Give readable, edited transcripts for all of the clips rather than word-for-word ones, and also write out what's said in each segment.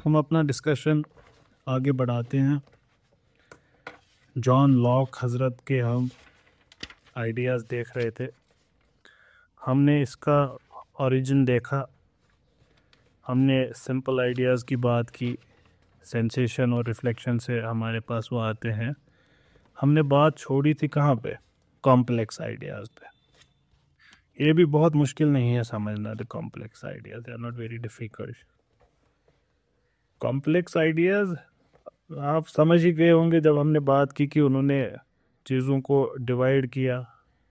हम अपना डिस्कशन आगे बढ़ाते हैं। जॉन लॉक हज़रत के हम आइडियाज़ देख रहे थे। हमने इसका ओरिजिन देखा, हमने सिंपल आइडियाज़ की बात की, सेंसेशन और रिफ्लेक्शन से हमारे पास वो आते हैं। हमने बात छोड़ी थी कहाँ पे? कॉम्प्लेक्स आइडियाज़ पे। ये भी बहुत मुश्किल नहीं है समझना। The complex ideas they are not very difficult. Complex ideas आप समझ ही गए होंगे जब हमने बात की कि उन्होंने चीज़ों को डिवाइड किया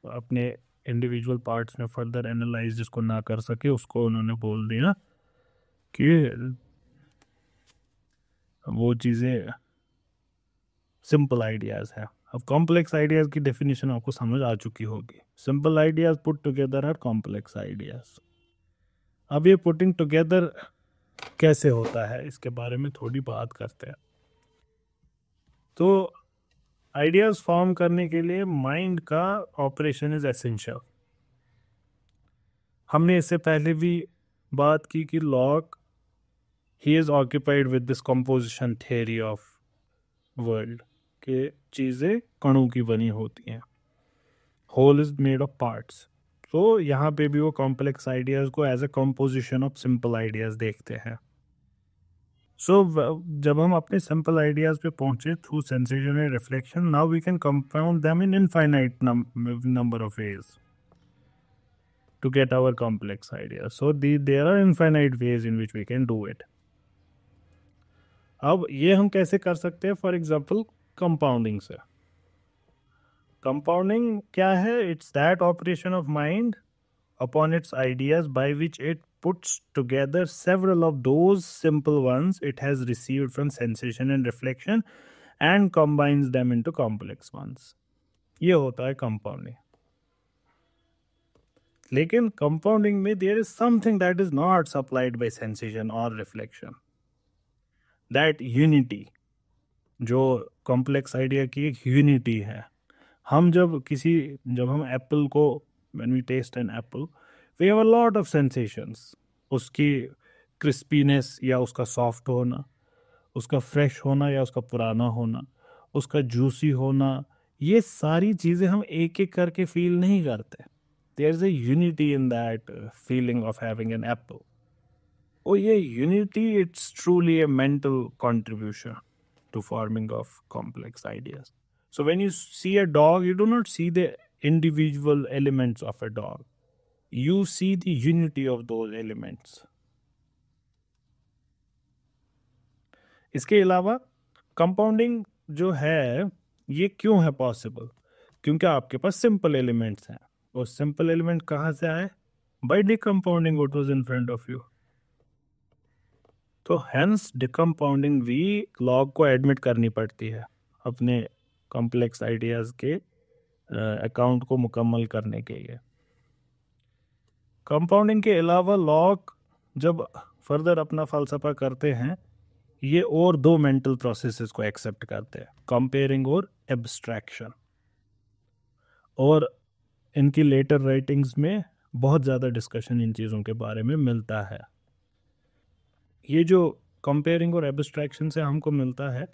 अपने इंडिविजुअल पार्ट्स में, फर्दर एनालाइज जिसको ना कर सके उसको उन्होंने बोल दिया कि वो चीज़ें सिंपल आइडियाज़ हैं। अब कॉम्प्लेक्स आइडियाज़ की डेफिनेशन आपको समझ आ चुकी होगी। Simple ideas put together are complex ideas. अब ये पुटिंग टुगेदर कैसे होता है इसके बारे में थोड़ी बात करते हैं। तो आइडियाज़ फॉर्म करने के लिए माइंड का ऑपरेशन इज़ एसेंशियल। हमने इससे पहले भी बात की कि Locke he is occupied with this composition theory of world के चीज़ें कणों की बनी होती हैं, whole is made of parts. तो यहाँ पे भी वो कॉम्प्लेक्स आइडियाज़ को as a composition of simple ideas देखते हैं। जब हम अपने सिंपल आइडियाज़ पे पहुंचे through sensation and reflection, now we can compound them in infinite number of ways to get our complex ideas. So there are infinite ways in which we can do it. अब ये हम कैसे कर सकते हैं? For example compounding से। Compounding क्या है? It's that operation of mind upon its ideas by which it puts together several of those simple ones it has received from sensation and reflection and combines them into complex ones. ये होता है compounding. लेकिन compounding में there is something that is not supplied by sensation और reflection, that unity जो complex idea की एक unity है। जब हम एप्पल को when we taste an apple we have a lot of sensations. उसकी क्रिस्पीनेस या उसका सॉफ्ट होना, उसका फ्रेश होना या उसका पुराना होना, उसका जूसी होना, ये सारी चीज़ें हम एक एक करके फील नहीं करते। There's a unity in that feeling of having an apple. Oh, yeah, unity, it's truly a mental contribution to forming of complex ideas. So when you see a dog, you do not see the individual elements of a dog. You see the unity of those elements. इसके अलावा compounding जो है ये क्यों है possible? क्योंकि आपके पास simple elements हैं। वो सिंपल एलिमेंट कहाँ से आए? By decompounding what was in front of you. तो हेंस डिकम्पाउंडिंग भी लॉग को एडमिट करनी पड़ती है अपने कॉम्प्लेक्स आइडियाज के अकाउंट को मुकम्मल करने के लिए। कंपाउंडिंग के अलावा लॉग जब फर्दर अपना फलसफा करते हैं ये और दो मेंटल प्रोसेसेस को एक्सेप्ट करते हैं, कंपेयरिंग और एब्स्ट्रैक्शन। और इनकी लेटर राइटिंग्स में बहुत ज़्यादा डिस्कशन इन चीज़ों के बारे में मिलता है। ये जो कंपेयरिंग और एब्स्ट्रैक्शन से हमको मिलता है,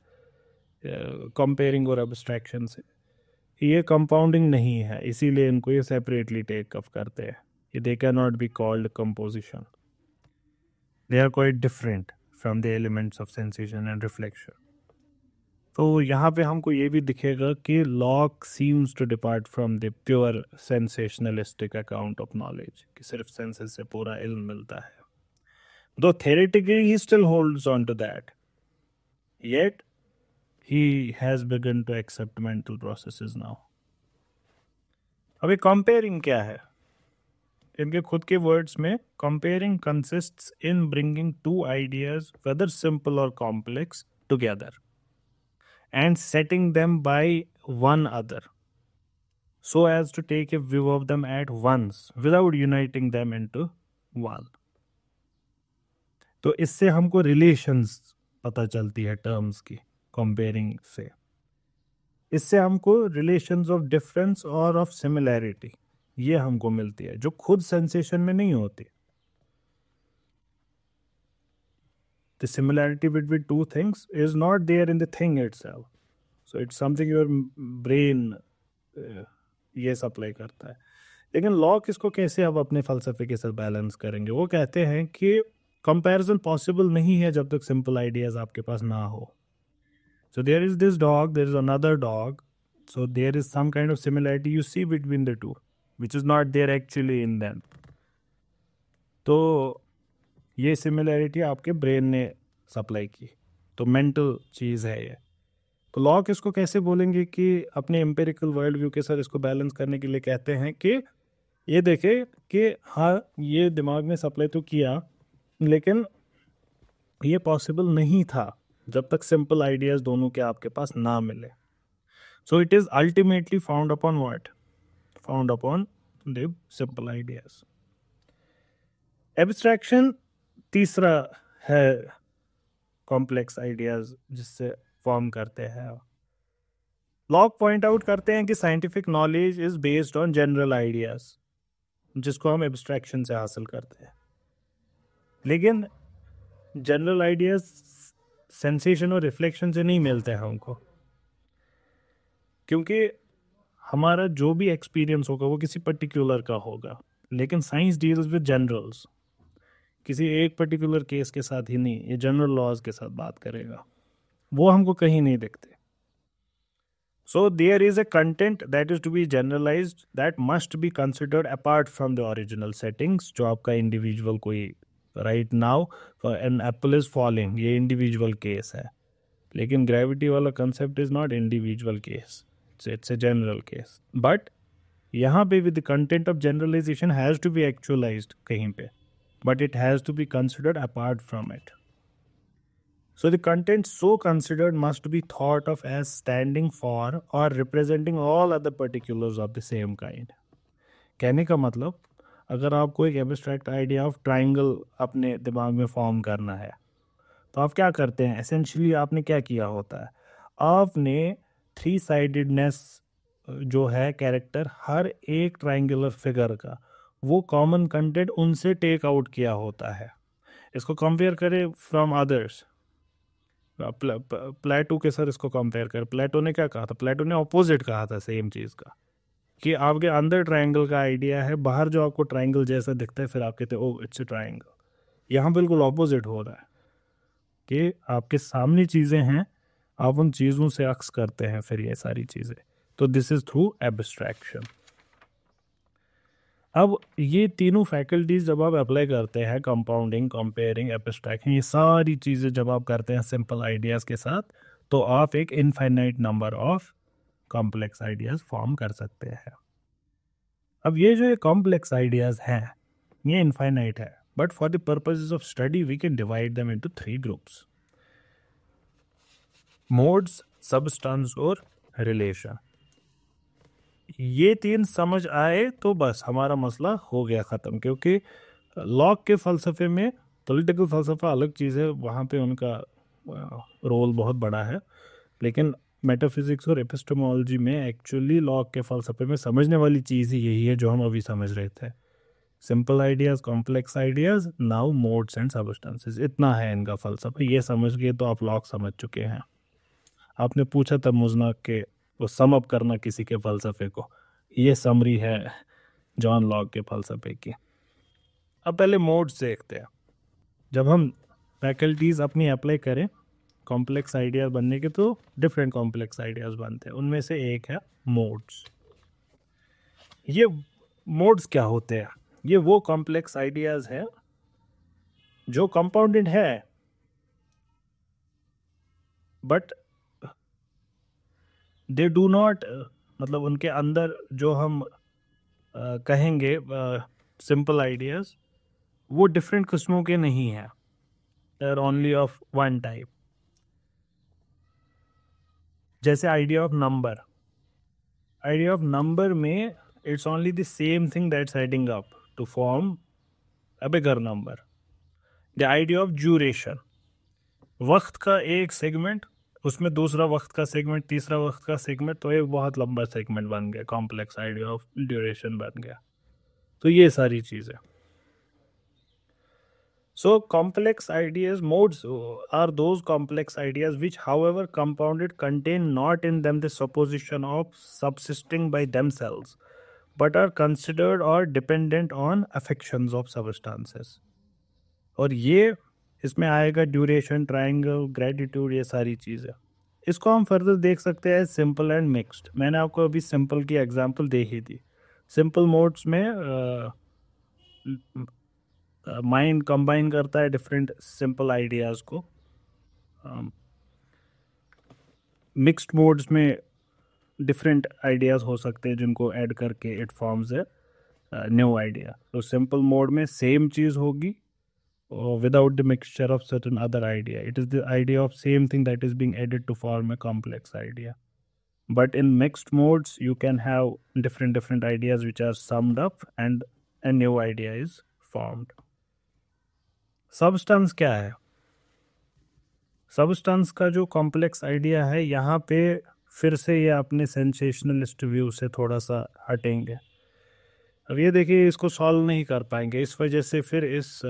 कंपेयरिंग और एब्स्ट्रैक्शन से, ये कंपाउंडिंग नहीं है, इसीलिए इनको ये सेपरेटली टेक अप करते हैं। ये they can not be called composition, they are quite different from the elements of sensation and reflection. तो यहाँ पे हमको ये भी दिखेगा कि Locke seems to depart from the pure sensationalistic account of knowledge, कि सिर्फ सेंसेस से पूरा इल्म मिलता है। Though theoretically he still holds on to that, yet he has begun to accept mental processes now. अभी कंपेयरिंग क्या है? इनके खुद के वर्ड्स में comparing consists in bringing two ideas, whether simple or complex, together and setting them by one other so as to take a view of them at once without uniting them into one. तो इससे हमको relations पता चलती है terms की comparing से। इससे हमको रिलेशंस ऑफ डिफरेंस और ऑफ सिमिलैरिटी ये हमको मिलती है जो खुद सेंसेशन में नहीं होती। the similarity between two things is not there in the thing itself. So it's something your brain ये सप्लाई करता है. लेकिन लॉक इसको कैसे अब अपने फलसफे के साथ बैलेंस करेंगे? वो कहते हैं कि कंपैरिजन पॉसिबल नहीं है जब तक सिंपल आइडियाज आपके पास ना हो. So there is this dog, there is another dog. So there is some kind of similarity you see between the two, which is not there actually in them. तो ये similarity आपके brain ने supply की, तो mental चीज़ है ये. तो lock इसको कैसे बोलेंगे कि अपने एम्पेरिकल वर्ल्ड व्यू के साथ इसको बैलेंस करने के लिए कहते हैं कि ये देखे कि हाँ ये दिमाग में सप्लाई तो किया, लेकिन ये पॉसिबल नहीं था जब तक सिंपल आइडियाज दोनों के आपके पास ना मिले. सो it is ultimately found upon what? Found upon the simple ideas. Abstraction तीसरा है कॉम्प्लेक्स आइडियाज जिससे फॉर्म करते हैं. लॉक पॉइंट आउट करते हैं कि scientific knowledge is based on general ideas, जिसको हम एब्स्ट्रैक्शन से हासिल करते हैं. लेकिन जनरल आइडियाज सेंसेशन और रिफ्लेक्शन से नहीं मिलते हैं हमको, क्योंकि हमारा जो भी एक्सपीरियंस होगा वो किसी पर्टिकुलर का होगा. लेकिन साइंस डील्स विद जनरल्स, किसी एक पर्टिकुलर केस के साथ ही नहीं, ये जनरल लॉज के साथ बात करेगा. वो हमको कहीं नहीं दिखते. So there is a content that is to be generalised that must be considered apart from the original settings. जो आपका इंडिविजुअल कोई right now an apple is falling, ये इंडिविजुअल केस है. लेकिन ग्रेविटी वाला concept is not individual case, it's a general case. But यहाँ पे with the content of generalisation has to be actualised कहीं पे, but it has to be considered apart from it. So the content so considered must be thought of as standing for or representing all other particulars of the same kind. कहने का मतलब, अगर आपको एक abstract idea of triangle अपने दिमाग में form करना है, तो आप क्या करते हैं? एसेंशियली आपने क्या किया होता है? आपने 3-साइडेडनेस जो है कैरेक्टर हर एक ट्राइंगुलर फिगर का, वो कॉमन कंटेंट उनसे टेक आउट किया होता है. इसको कंपेयर करें फ्रॉम अदर्स. प्लेटो के साथ इसको कंपेयर करें. प्लेटो ने क्या कहा था? प्लेटो ने ऑपोजिट कहा था सेम चीज़ का, कि आपके अंदर ट्रायंगल का आइडिया है, बाहर जो आपको ट्रायंगल जैसा दिखता है फिर आप कहते हैं ओ इट्स ए ट्रायंगल. यहाँ बिल्कुल ऑपोजिट हो रहा है कि आपके सामने चीज़ें हैं, आप उन चीज़ों से अक्स करते हैं फिर ये सारी चीज़ें. तो दिस इज़ थ्रू एब्स्ट्रैक्शन. अब ये तीनों फैकल्टीज जब आप अप्लाई करते हैं, कंपाउंडिंग, कंपेयरिंग, एब्स्ट्रैक्शन, ये सारी चीज़ें जब आप करते हैं सिंपल आइडियाज़ के साथ, तो आप एक infinite number of complex ideas form कर सकते हैं. अब ये जो कॉम्प्लेक्स आइडियाज़ हैं ये इनफाइनाइट है, but for the purposes of study we can divide them into 3 groups: modes, substance और रिलेशन. ये 3 समझ आए तो बस हमारा मसला हो गया ख़त्म. क्योंकि लॉक के फ़लसफ़े में पॉलिटिकल फ़लसफ़ा अलग चीज़ है, वहाँ पे उनका रोल बहुत बड़ा है. लेकिन मेटाफिज़िक्स और एपिस्टेमोलॉजी में एक्चुअली लॉक के फ़लसफ़े में समझने वाली चीज़ ही यही है जो हम अभी समझ रहे थे. Simple ideas, complex ideas, now modes and substances. इतना है इनका फ़लसफ़ा. ये समझ गए तो आप लॉक समझ चुके हैं. आपने पूछा था मुज़ना के वो सम अप करना किसी के फ़लसफ़े को, ये समरी है जॉन लॉक के फ़लसफ़े की. अब पहले मोड्स देखते हैं. जब हम फैकल्टीज़ अपनी अप्लाई करें कॉम्प्लेक्स आइडियाज़ बनने के, तो डिफरेंट कॉम्प्लेक्स आइडियाज़ बनते हैं. उनमें से एक है मोड्स. ये मोड्स क्या होते हैं? ये वो कॉम्प्लेक्स आइडियाज़ हैं जो कंपाउंडेड है, बट दे डू नॉट, मतलब उनके अंदर जो हम कहेंगे सिंपल आइडियाज़, वो डिफरेंट किस्मों के नहीं हैं. They are only of one type. जैसे idea of number. Idea of number में it's only the same thing that's adding up to form a bigger number. The idea of duration, वक्त का एक सेगमेंट, उसमें दूसरा वक्त का सेगमेंट, तीसरा वक्त का सेगमेंट, तो एक बहुत लंबा सेगमेंट बन गया, कॉम्प्लेक्स आइडिया ऑफ ड्यूरेशन बन गया. तो ये सारी चीज़ें. So complex ideas modes are those complex ideas which, however compounded, contain not in them the supposition of subsisting by themselves, but are considered or dependent on affections of substances. और ये इसमें आएगा ड्यूरेशन, ट्रायंगल, ग्रेटिट्यूड, ये सारी चीज़ें। इसको हम further देख सकते हैं सिंपल एंड मिक्स्ड। मैंने आपको अभी सिंपल की एग्जांपल दे ही दी। सिंपल मोड्स में माइंड कंबाइन करता है डिफरेंट सिंपल आइडियाज़ को। मिक्स्ड मोड्स में डिफरेंट आइडियाज़ हो सकते हैं जिनको ऐड करके it forms a new idea. तो सिंपल मोड में सेम चीज़ होगी without the mixture of certain other idea. It is the idea of same thing that is being added to form a complex idea. But in mixed modes, you can have different ideas which are summed up and a new idea is formed. Substance क्या है? Substance का जो complex idea है, यहाँ पे फिर से ये अपने sensationalist view से थोड़ा सा हटेंगे। अब ये देखिए, इसको सॉल्व नहीं कर पाएंगे, इस वजह से फिर इस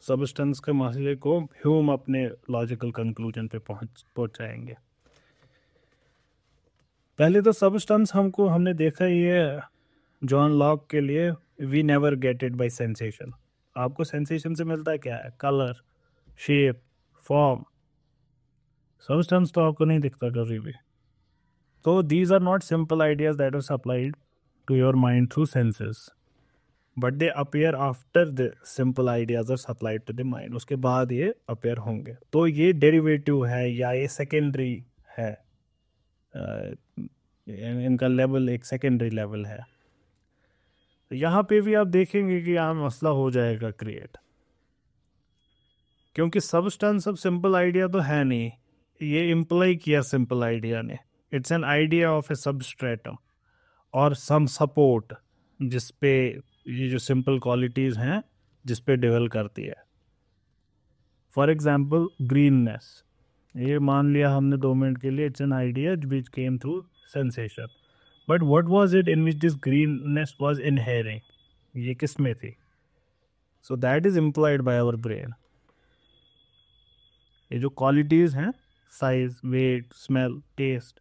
सबस्टेंस के मसले को ह्यूम अपने लॉजिकल कंक्लूजन पे पहुंचाएंगे। पहले तो सबस्टेंस हमने देखा, ये जॉन लॉक के लिए we never get it by sensation. आपको सेंसेशन से मिलता क्या है? Colour, shape, form. सबस्टेंस तो आपको नहीं दिखता कभी भी। तो these are not simple ideas that are supplied to your mind through senses, but they appear after the simple ideas are supplied to the mind. उसके बाद ये अपेयर होंगे। तो ये डेरिवेटिव है या ये सेकेंडरी है, इनका लेवल एक सेकेंडरी लेवल है। तो यहाँ पे भी आप देखेंगे कि यहाँ मसला हो जाएगा क्रिएट, क्योंकि सबस्टेंस अब सिंपल आइडिया तो है नहीं। ये इम्प्लाई किया सिंपल आइडिया ने, it's an idea of A substratum और सम सपोर्ट जिस पे ये जो सिंपल क्वालिटीज़ हैं जिस पे डेवलप करती है। फॉर एग्जांपल ग्रीननेस, ये मान लिया हमने 2 मिनट के लिए, it's an idea which came through sensation, but what was it in which this greenness was inhering? ये किस में थी? So that is implied by our brain. ये जो क्वालिटीज़ हैं, साइज, वेट, स्मेल, टेस्ट,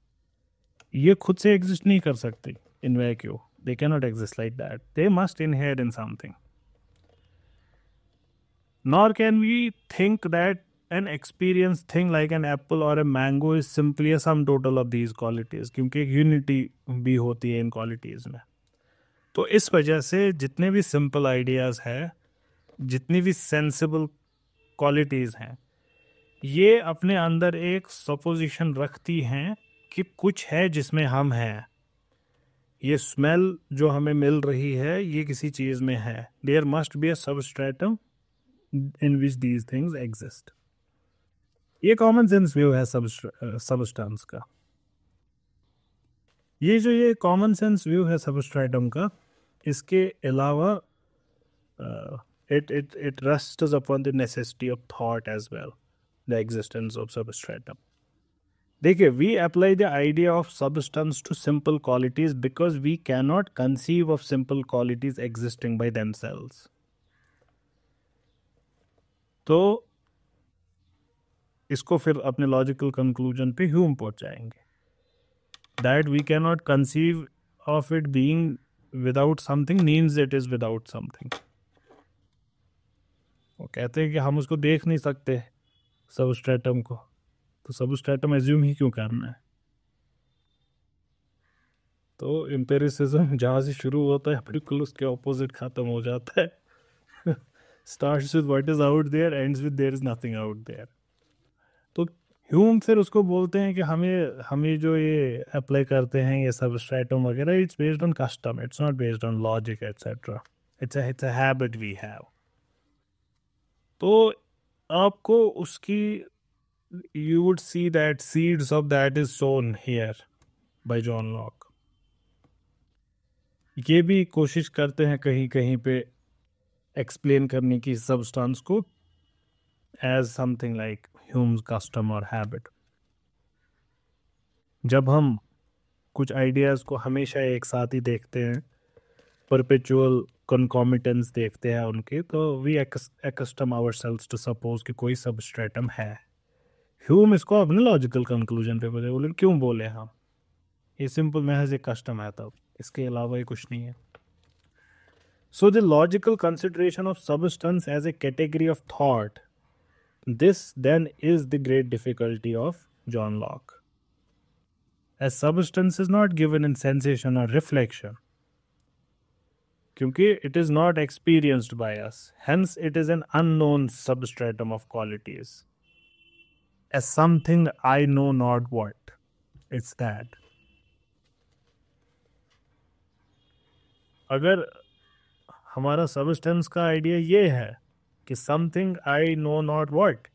ये खुद से एग्जिस्ट नहीं कर सकती in vacuum. They cannot exist like that. They must inhere in something. Nor can we think that an experienced thing like an apple or a mango is simply a sum total of these qualities, क्योंकि एक unity भी होती है इन qualities में। तो इस वजह से जितने भी सिंपल आइडियाज़ हैं, जितनी भी सेंसिबल क्वालिटीज़ हैं, ये अपने अंदर एक सपोजिशन रखती हैं कि कुछ है जिसमें हम हैं। ये स्मेल जो हमें मिल रही है ये किसी चीज़ में है। There must be a substratum in which these things exist. ये कॉमन सेंस व्यू है सबस्टेंस का। ये कॉमन सेंस व्यू है सबस्ट्रेटम का। इसके अलावा it rests upon the necessity of thought as well, the existence of substratum. देखिए, we apply the idea of substance to simple qualities because we cannot conceive of simple qualities existing by themselves. तो इसको फिर अपने logical conclusion पे Hume पहुंचाएंगे, that we cannot conceive of it being without something means it is without something. वो कहते हैं कि हम उसको देख नहीं सकते सबस्ट्रेटम को, तो सबस्ट्रेटम एज्यूम ही क्यों करना है? तो एम्पिरिसिज्म जहाँ से शुरू होता है बिल्कुल उसके ऑपोजिट ख़त्म हो जाता है। Starts with what is out there, ends with there is nothing out there. तो ह्यूम फिर उसको बोलते हैं कि हमें जो ये अप्लाई करते हैं ये सबस्ट्रेटम वगैरह, it's based on custom, it's not based on logic etcetera, it's a habit we have. तो आपको उसकी you would see that seeds of that is sown here by John Locke. ये भी कोशिश करते हैं कहीं कहीं पे एक्सप्लेन करने की सबस्टेंस को as something like Hume's custom और हैबिट। जब हम कुछ आइडियाज़ को हमेशा एक साथ ही देखते हैं परपेचुअल concomitants देखते हैं उनके, तो we accustom ourselves to suppose कि कोई सबस्ट्रेटम है। ह्यूम इसको अपने लॉजिकल कंक्लूजन पे बोले क्यों बोले हम, ये सिंपल महज एक कस्टम है, तब इसके अलावा ये कुछ नहीं है। So the logical consideration of substance as a category of thought, this then is the great difficulty of John Locke. As substance is not given in sensation or reflection, क्योंकि it is not experienced by us, hence it is an unknown substratum of qualities. As something I know not what, it's that. अगर हमारा substance का idea ये है कि something I know not what,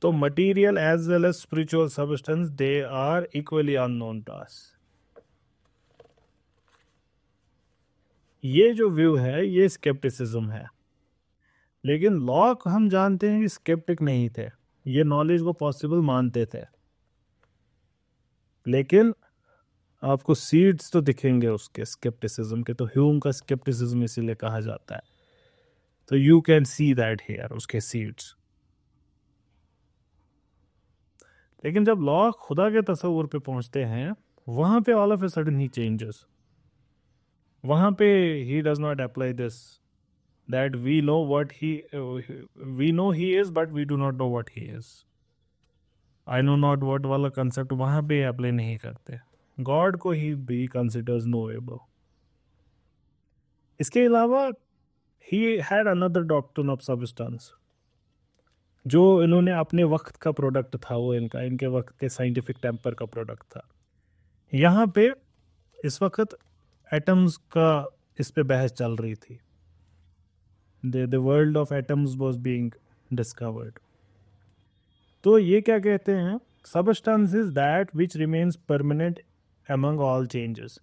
तो material as well as spiritual substance they are equally unknown to us. ये जो view है ये स्केप्टिसिज्म है, लेकिन लॉक हम जानते हैं कि स्केप्टिक नहीं थे, ये नॉलेज वो पॉसिबल मानते थे, लेकिन आपको सीड्स तो दिखेंगे उसके स्केप्टिसिज्म के, तो ह्यूम का स्केप्टिसिज्म इसीलिए कहा जाता है। तो you can see that here, उसके सीड्स। लेकिन जब लॉक खुदा के तस्वुर पे पहुंचते हैं, वहां पे all of a sudden he changes. वहां पे he does not apply this that we know what he, we know he is but we do not know what he is. I know not what वाला concept वहां पे apply नहीं करते। God को ही भी considers knowable. इसके अलावा he had another doctrine of substance, जो इन्होंने अपने वक्त का प्रोडक्ट था, वो इनके वक्त के साइंटिफिक टेम्पर का प्रोडक्ट था। यहाँ पे इस वक्त एटम्स का इस पे बहस चल रही थी। The world of atoms was being discovered. तो ये क्या कहते हैं, substance is that which remains permanent among all changes.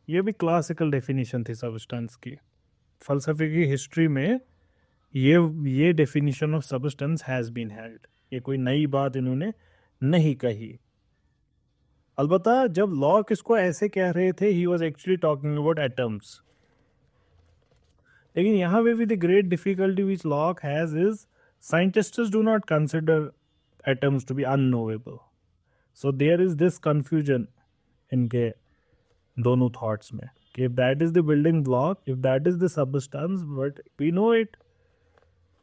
ये भी क्लासिकल डेफिनेशन थी सबस्टेंस की। फलसफे की हिस्ट्री में ये definition of substance has been held. ये कोई नई बात इन्होंने नहीं कही। अलबत्ता जब लॉक इसको ऐसे कह रहे थे, he was actually talking about atoms. लेकिन यहाँ पे भी the great difficulty which Locke has is scientists do not consider atoms to be unknowable. So there is this confusion इनके दोनों थॉट्स में कि if that is the building block, if that is the substance, but we know it,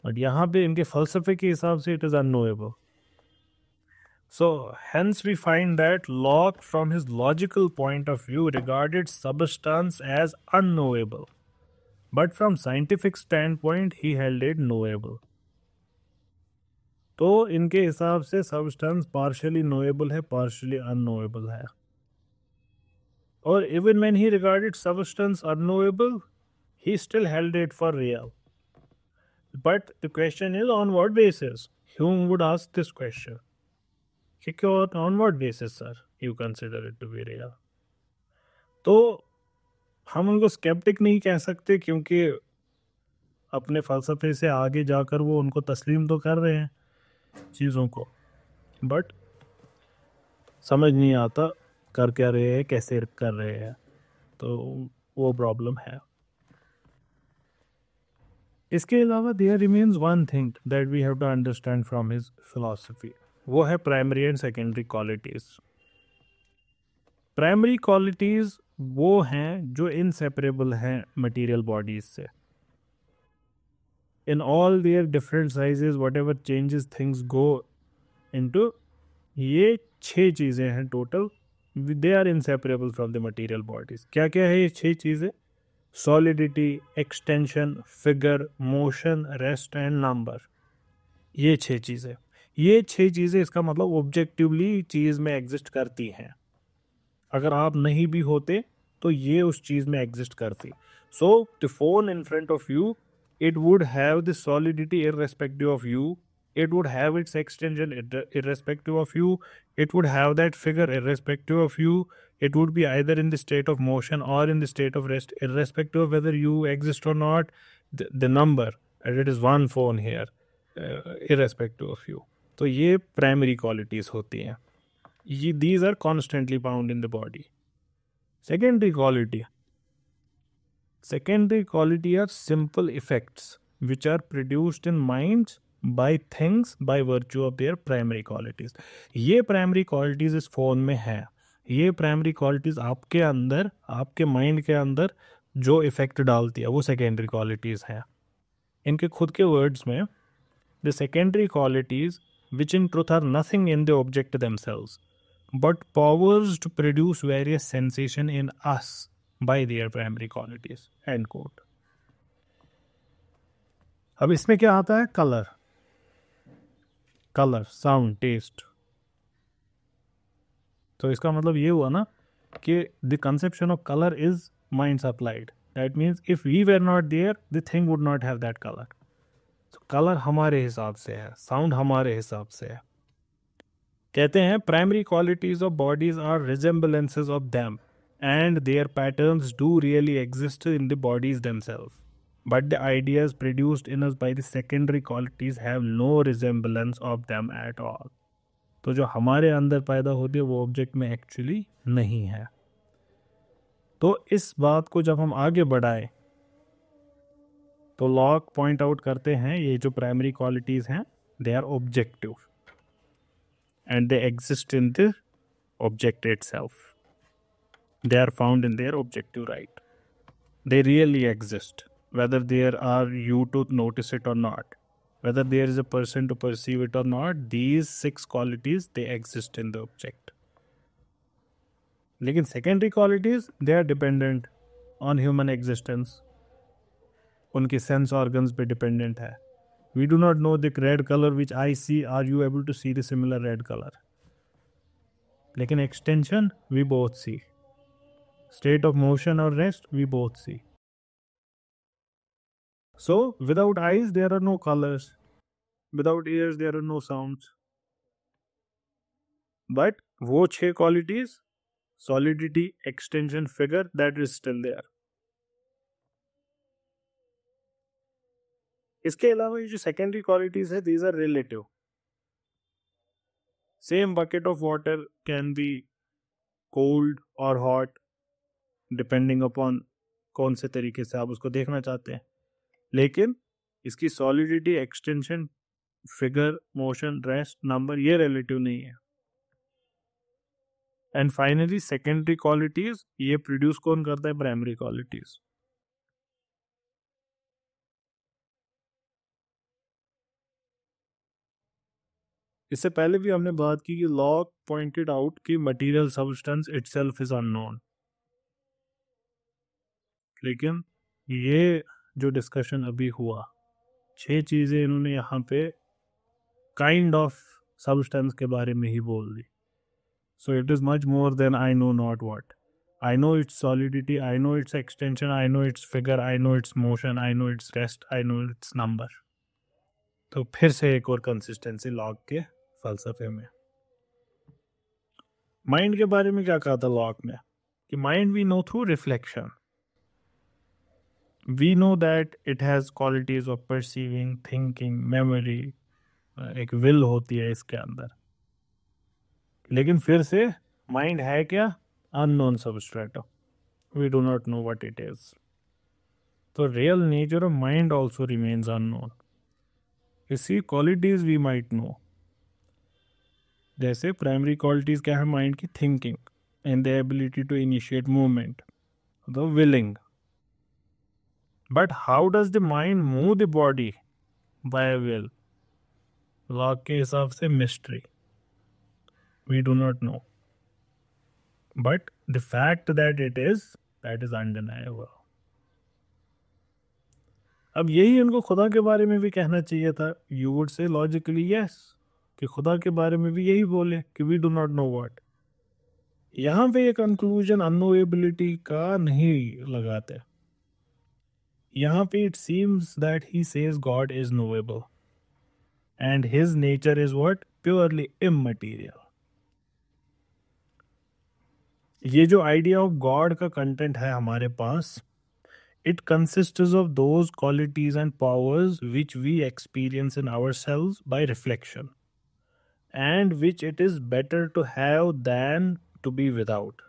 but यहाँ पे इनके फलसफे के हिसाब से it is unknowable. So hence we find that Locke from his logical point of view regarded substance as unknowable, but from scientific standpoint he held it knowable. तो इनके हिसाब से substance partially knowable है, partially unknowable है। Or even when he regarded substance unknowable, he still held it for real. But the question is, on what basis? Hume would ask this question. On what basis, sir, you consider it to be real? तो हम उनको sceptic नहीं कह सकते, क्योंकि अपने फलसफे से आगे जाकर वो उनको तस्लीम तो कर रहे हैं चीज़ों को, बट समझ नहीं आता कर क्या रहे हैं, कैसे कर रहे हैं, तो वो प्रॉब्लम है। इसके अलावा there remains one thing that we have to understand from his philosophy, वो है primary and secondary qualities. Primary qualities वो हैं जो इनसेपरेबल हैं मटेरियल बॉडीज से। In all their different sizes, whatever changes things go into, ये 6 चीज़ें हैं total, they are inseparable from the material bodies. क्या क्या है ये 6 चीज़ें? Solidity, extension, figure, motion, rest and number. ये 6 चीज़ें, ये 6 चीज़ें इसका मतलब ऑब्जेक्टिवली चीज़ में एग्जिस्ट करती हैं। अगर आप नहीं भी होते तो ये उस चीज़ में एग्जिस्ट करती। So the phone in front of you, it would have the solidity irrespective of you, it would have its extension irrespective of you, it would have that figure irrespective of you, it would be either in the state of motion or in the state of rest irrespective of whether you exist or not. The number, and it is one phone here, irrespective of you. तो ये primary qualities होती हैं, ये these are constantly found in the body. Secondary quality, Secondary quality are simple effects which are produced in minds by things by virtue of their primary qualities. ये primary qualities इस phone में है, ये primary qualities आपके अंदर, आपके mind के अंदर जो इफेक्ट डालती है वो सेकेंडरी क्वालिटीज हैं. इनके खुद के वर्ड्स में the secondary qualities which in truth are nothing in the object themselves but powers to produce various sensation in us by their primary qualities. End quote. अब इसमें क्या आता है? Colour, colour, sound, taste. तो इसका मतलब ये हुआ ना कि the conception of colour is mind supplied. That means if we were not there the thing would not have that colour. Colour हमारे हिसाब से है, साउंड हमारे हिसाब से है. कहते हैं primary qualities of bodies are resemblances of them and their patterns do really exist in the bodies themselves, but the ideas produced in us by the secondary qualities have no resemblance of them at all. तो जो हमारे अंदर पैदा होती है वो object में actually नहीं है. तो इस बात को जब हम आगे बढ़ाए तो लॉक पॉइंट आउट करते हैं ये जो प्राइमरी क्वालिटीज हैं they are objective and they exist in the object itself. They are found in their objective right. They really exist, whether there are you to notice it or not, whether there is a person to perceive it or not. These 6 qualities, they exist in the object. लेकिन secondary qualities, they are dependent on human existence. उनके sense organs पे dependent है. We do not know the red color which I see. Are you able to see the similar red color? लेकिन extension we both see. State of motion or rest we both see. So without eyes there are no colors. Without ears there are no sounds. But वो 6 qualities, solidity, extension, figure, that is still there. इसके अलावा ये जो secondary qualities है these are relative. Same bucket of water can be cold और hot depending upon कौन से तरीके से आप उसको देखना चाहते हैं. लेकिन इसकी solidity, extension, figure, motion, rest, number ये रिलेटिव नहीं है. एंड फाइनली सेकेंडरी क्वालिटीज ये प्रोड्यूस कौन करता है? Primary qualities. इससे पहले भी हमने बात की कि लॉक पॉइंटेड आउट कि material substance itself is unknown. लेकिन ये जो डिस्कशन अभी हुआ 6 चीज़ें इन्होंने यहाँ पे काइंड ऑफ सब्सटेंस के बारे में ही बोल दी. So it is much more than I know not what. I know its solidity, I know its extension, I know its figure, I know its motion, I know its rest, I know its number. तो फिर से एक और consistency lock के फलसफे में. Mind के बारे में क्या कहा था लॉक ने कि mind we know through reflection. We know that it has qualities of perceiving, thinking, memory. एक विल होती है इसके अंदर. लेकिन फिर से माइंड है क्या? Unknown substratum. We do not know what it is. तो real nature of mind also remains unknown. इसी क्वालिटीज वी माइट नो. जैसे प्राइमरी क्वालिटीज क्या है माइंड की? Thinking and the ability to initiate movement, the willing. But how does the mind move the body by will? Locke के हिसाब से mystery. We do not know. But the fact that it is, that is अनडिनाइएबल. अब यही उनको खुदा के बारे में भी कहना चाहिए था. You would say logically yes कि खुदा के बारे में भी यही बोले कि we do not know what. यहाँ पे ये कंक्लूजन अननोएबिलिटी का नहीं लगाते. यहाँ पे it seems that he says God is knowable and his nature is what? Purely immaterial. ये जो आइडिया ऑफ गॉड का कंटेंट है हमारे पास, it consists of those qualities and powers which we experience in ourselves by reflection, and which it is better to have than to be without,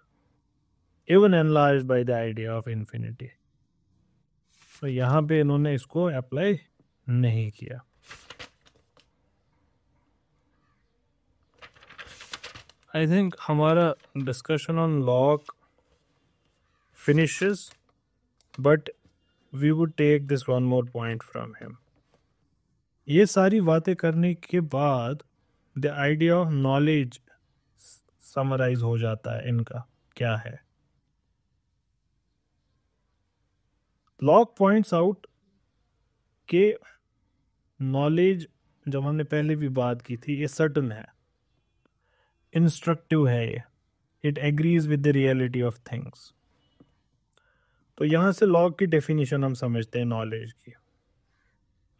even enlarged by the idea of infinity. तो यहाँ पे इन्होंने इसको apply नहीं किया। I think हमारा discussion on log finishes, but we would take this one more point from him. ये सारी बातें करने के बाद the idea of knowledge summarise हो जाता है इनका क्या है। लॉक पॉइंट्स आउट के नॉलेज, जब हमने पहले भी बात की थी, ये सर्टन है, इंस्ट्रक्टिव है, ये it agrees with the reality of things. तो यहाँ से लॉग की डेफिनेशन हम समझते हैं नॉलेज की।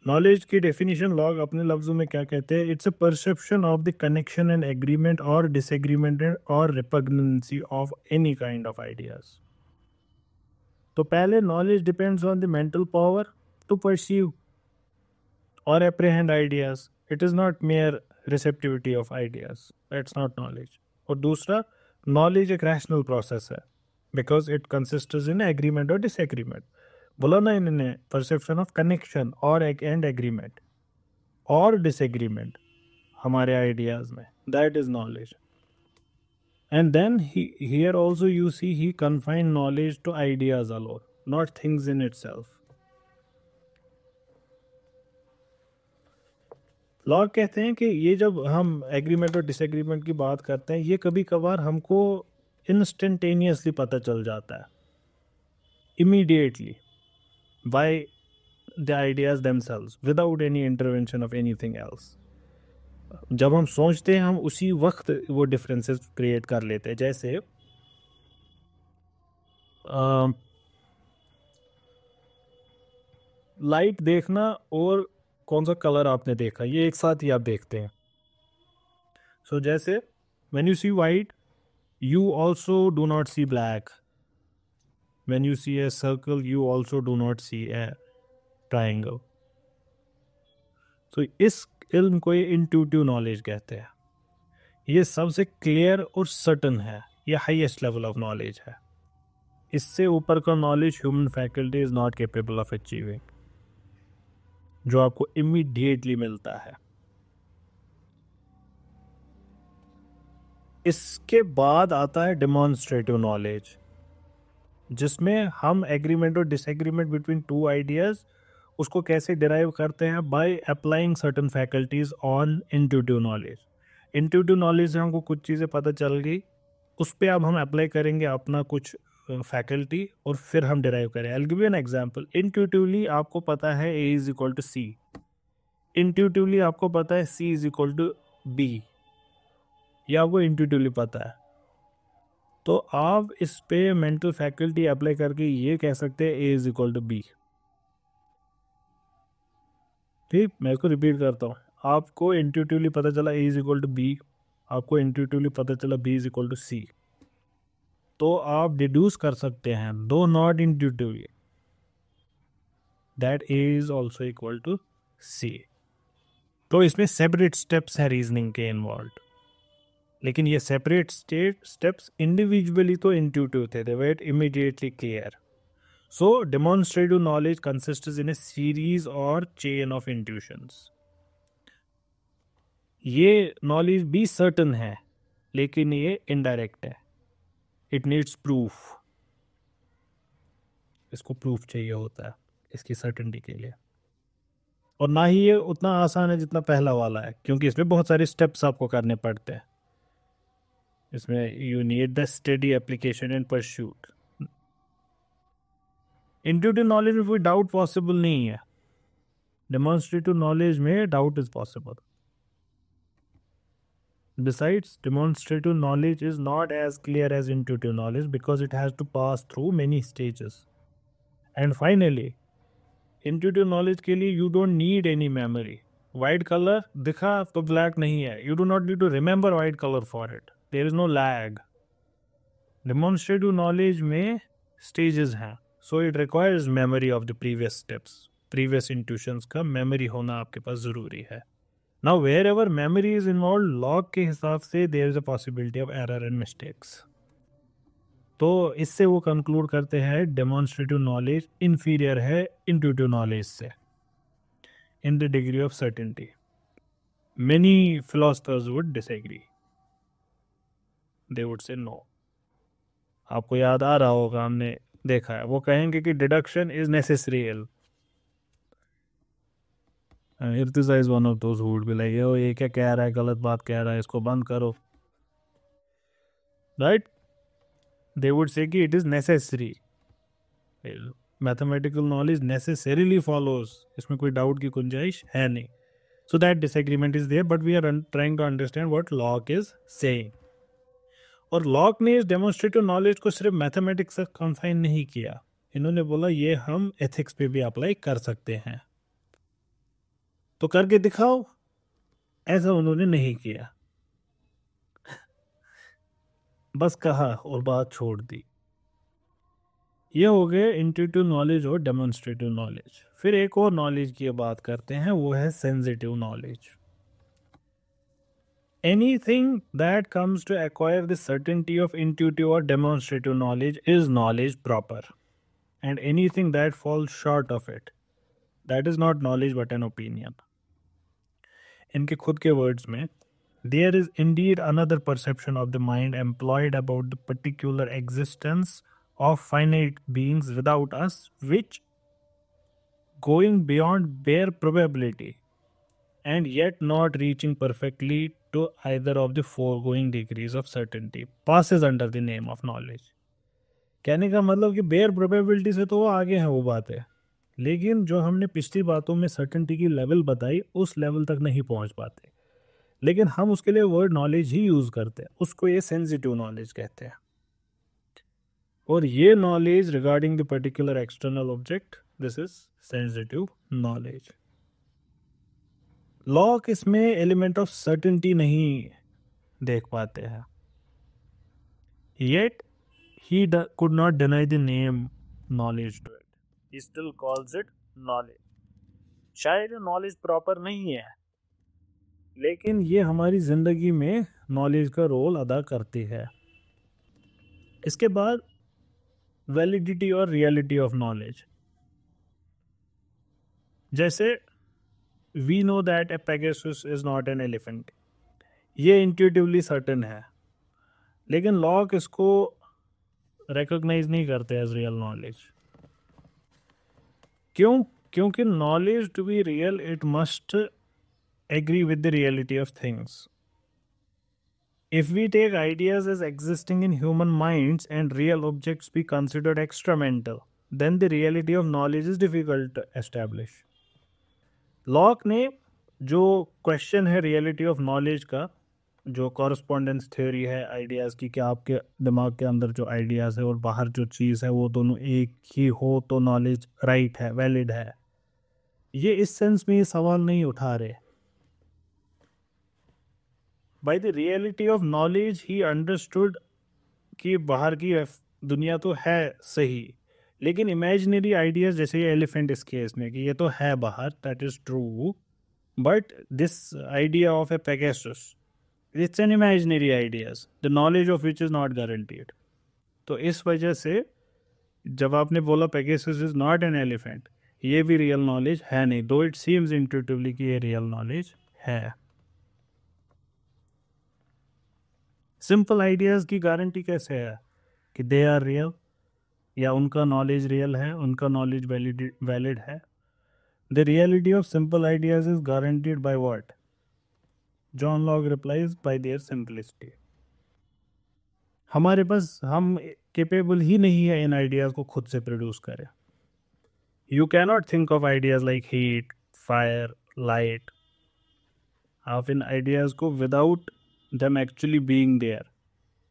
नॉलेज की डेफिनेशन लॉग अपने लफ्जों में क्या कहते हैं? It's a perception of the connection and agreement और डिसएग्रीमेंट और repugnancy of any kind of ideas. तो पहले knowledge depends on the mental power to perceive और apprehend ideas. It is not mere receptivity of ideas, that's not knowledge. और दूसरा, knowledge एक rational process है because it consists in agreement और disagreement. बोला ना इन्होंने, परसेप्शन ऑफ कनेक्शन और एंड एग्रीमेंट और डिसएग्रीमेंट हमारे आइडियाज में, that is knowledge. And then here also you see he confine knowledge to ideas alone, not things in itself. Locke कहते हैं कि ये जब हम एग्रीमेंट और डिसएग्रीमेंट की बात करते हैं, ये कभी कभार हमको इंस्टेंटेनियसली पता चल जाता है, immediately, by the ideas themselves without any intervention of anything else. जब हम सोचते हैं हम उसी वक्त वो डिफरेंसेस क्रिएट कर लेते हैं। जैसे लाइट देखना और कौन सा कलर आपने देखा, ये एक साथ ही आप देखते हैं। सो जैसे when you see white you also do not see black, when you see a circle you also do not see a triangle. तो इस इल्म को ये इंट्यूटिव नॉलेज कहते हैं। ये सबसे क्लियर और सर्टन है, ये हाईएस्ट लेवल ऑफ नॉलेज है। इससे ऊपर का knowledge human faculty is not capable of achieving, जो आपको इमीडिएटली मिलता है। इसके बाद आता है डेमोन्स्ट्रेटिव नॉलेज, जिसमें हम एग्रीमेंट और डिसएग्रीमेंट बिटवीन टू आइडियाज उसको कैसे डिराइव करते हैं, by applying certain faculties on intuitive knowledge. Intuitive knowledge से हमको कुछ चीज़ें पता चल गई, उस पर अब हम अप्लाई करेंगे अपना कुछ फैकल्टी और फिर हम डिराइव करें। I will give you an example. Intuitively आपको पता है A is equal to C, intuitively आपको पता है C is equal to B, या आपको इंट्यूटिवली पता है, तो आप इस पे मेंटल फैकल्टी अप्लाई करके ये कह सकते हैं A is equal to B। ठीक, मैं इसको रिपीट करता हूँ। आपको इंट्यूटिवली पता चला A is equal to B, आपको इंट्यूटिवली पता चला B is equal to C, तो आप डिड्यूस कर सकते हैं, though not intuitively, that A is also equal to C। तो इसमें सेपरेट स्टेप्स हैं रीजनिंग के इन्वॉल्व, लेकिन ये सेपरेट स्टेप्स इंडिविजुअली तो इंट्यूटिव थे, they were immediately clear. So demonstrative knowledge consists in a series or chain of intuitions. ये knowledge भी सर्टन है लेकिन ये इनडायरेक्ट है, इट नीड्स प्रूफ। इसको प्रूफ चाहिए होता है इसकी सर्टनिटी के लिए, और ना ही ये उतना आसान है जितना पहला वाला है, क्योंकि इसमें बहुत सारे स्टेप्स आपको करने पड़ते हैं। इसमें you need the study application and pursuit. Intuitive knowledge में कोई डाउट पॉसिबल नहीं है, डेमोन्स्ट्रेटिव नॉलेज में doubt is possible. Besides, demonstrative knowledge is not as clear as intuitive knowledge because it has to pass through many stages. And finally, intuitive knowledge के लिए you don't need any memory. White color दिखा तो black नहीं है, you do not need to remember white color for it. There is no lag. Demonstrative knowledge में stages हैं, so it requires memory of the previous steps. Previous intuitions का memory होना आपके पास ज़रूरी है। Now wherever memory is involved, log के हिसाब से there is a possibility of error and mistakes. तो इससे वो कंक्लूड करते हैं डेमोन्स्ट्रेटिव नॉलेज इंफीरियर है इंट्यूटिव नॉलेज से in the degree of certainty. Many philosophers would disagree. They would say no. आपको याद आ रहा होगा, हमने देखा है, वो कहेंगे कि deduction is necessary. Irtiza is one of those who would be like, ये क्या कह रहा है, गलत बात कह रहा है, इसको बंद करो. राइट? दे वुड से कि it is necessary. Mathematical knowledge necessarily follows, इसमें कोई डाउट की गुंजाइश है नहीं. So that disagreement is there, but we are trying to understand what Locke is saying. और लॉक ने इस डेमोन्स्ट्रेटिव नॉलेज को सिर्फ मैथमेटिक्स तक कन्फाइन नहीं किया. इन्होंने बोला ये हम एथिक्स पे भी अप्लाई कर सकते हैं. तो करके दिखाओ. ऐसा उन्होंने नहीं किया, बस कहा और बात छोड़ दी. ये हो गए इंट्यूटिव नॉलेज और डेमोन्स्ट्रेटिव नॉलेज. फिर एक और नॉलेज की बात करते हैं, वो है sensitive knowledge. Anything that comes to acquire the certainty of intuitive or demonstrative knowledge is knowledge proper, and anything that falls short of it, that is not knowledge but an opinion. इनके खुद के words में, there is indeed another perception of the mind employed about the particular existence of finite beings without us, which going beyond bare probability and yet not reaching perfectly to either of the foregoing degrees of certainty passes under the name of knowledge. कहने का मतलब कि bear probability से तो वो आगे है वो बात है, लेकिन जो हमने पिछली बातों में सर्टेनिटी की लेवल बताई उस लेवल तक नहीं पहुंच पाते, लेकिन हम उसके लिए वर्ड नॉलेज ही यूज करते हैं. उसको ये सेंसिटिव नॉलेज कहते हैं. और ये knowledge regarding the particular external object, this is sensitive knowledge. Locke इसमें एलिमेंट ऑफ सर्टेनिटी नहीं देख पाते हैं. Yet he could not deny the name knowledge to it. He still calls it knowledge. शायद नॉलेज प्रॉपर नहीं है, लेकिन ये हमारी जिंदगी में नॉलेज का रोल अदा करती है. इसके बाद वैलिडिटी और रियलिटी ऑफ नॉलेज. जैसे we know that a Pegasus is not an elephant. ये इंट्यूटिवली सर्टेन है, लेकिन लॉक इसको रिकॉग्नाइज नहीं करते एज रियल नॉलेज. क्यों? क्योंकि knowledge to be real it must agree with the reality of things. If we take ideas as existing in human minds and real objects be considered extramental, then the reality of knowledge is difficult to establish. Lock ने जो question है reality of knowledge का, जो correspondence theory है ideas की, कि आपके दिमाग के अंदर जो आइडियाज़ है और बाहर जो चीज़ है वो दोनों एक ही हो तो नॉलेज राइट है, वैलिड है, ये इस सेंस में ये सवाल नहीं उठा रहे. By the reality of knowledge he understood कि बाहर की दुनिया तो है सही, लेकिन इमेजिनरी आइडियाज, जैसे ये एलिफेंट इस केस में, कि ये तो है बाहर, that is true, but this idea of A Pegasus, it's an imaginary ideas, the knowledge of which is not guaranteed. तो इस वजह से जब आपने बोला Pegasus is not an elephant, ये भी रियल नॉलेज है नहीं, दो इट सीम्स इंट्यूटिवली कि ये रियल नॉलेज है. सिंपल आइडियाज की गारंटी कैसे है कि दे आर रियल, या उनका नॉलेज रियल है, उनका नॉलेज वैलिड है? The reality of simple ideas is guaranteed by what? John Locke replies, bye there simplicity. हमारे पास, हम केपेबल ही नहीं है इन आइडियाज को खुद से प्रोड्यूस करें. You cannot think of ideas like heat, fire, light. आप इन आइडियाज को without them actually being there,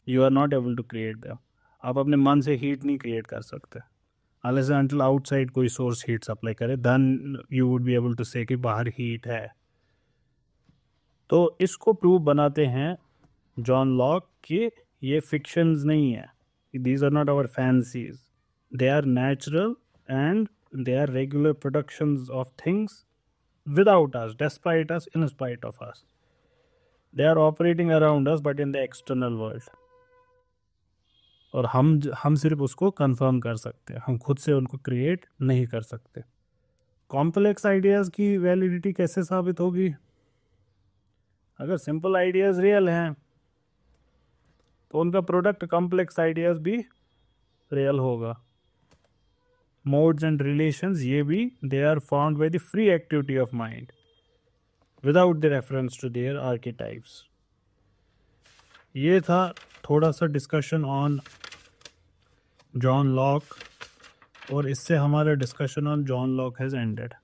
you are not able to create them. आप अपने मन से हीट नहीं क्रिएट कर सकते unless and until outside कोई सोर्स हीट सप्लाई करे, then you would be able to say कि बाहर हीट है. तो इसको प्रूव बनाते हैं जॉन लॉक कि ये फिक्शंस नहीं है, these are not our fancies, they are natural and they are regular productions of things without us, despite us, in spite of us. They are operating around us but in the external world. और हम सिर्फ उसको confirm कर सकते हैं, हम खुद से उनको क्रिएट नहीं कर सकते। कॉम्प्लेक्स आइडियाज़ की वैलिडिटी कैसे साबित होगी? अगर सिंपल आइडियाज़ रियल हैं तो उनका प्रोडक्ट कॉम्प्लेक्स आइडियाज़ भी रियल होगा। मोड्स एंड रिलेशंस, ये भी they are found by the free activity of mind without the reference to their archetypes. ये था थोड़ा सा डिस्कशन ऑन जॉन लॉक, और इससे हमारा discussion on John Locke has ended.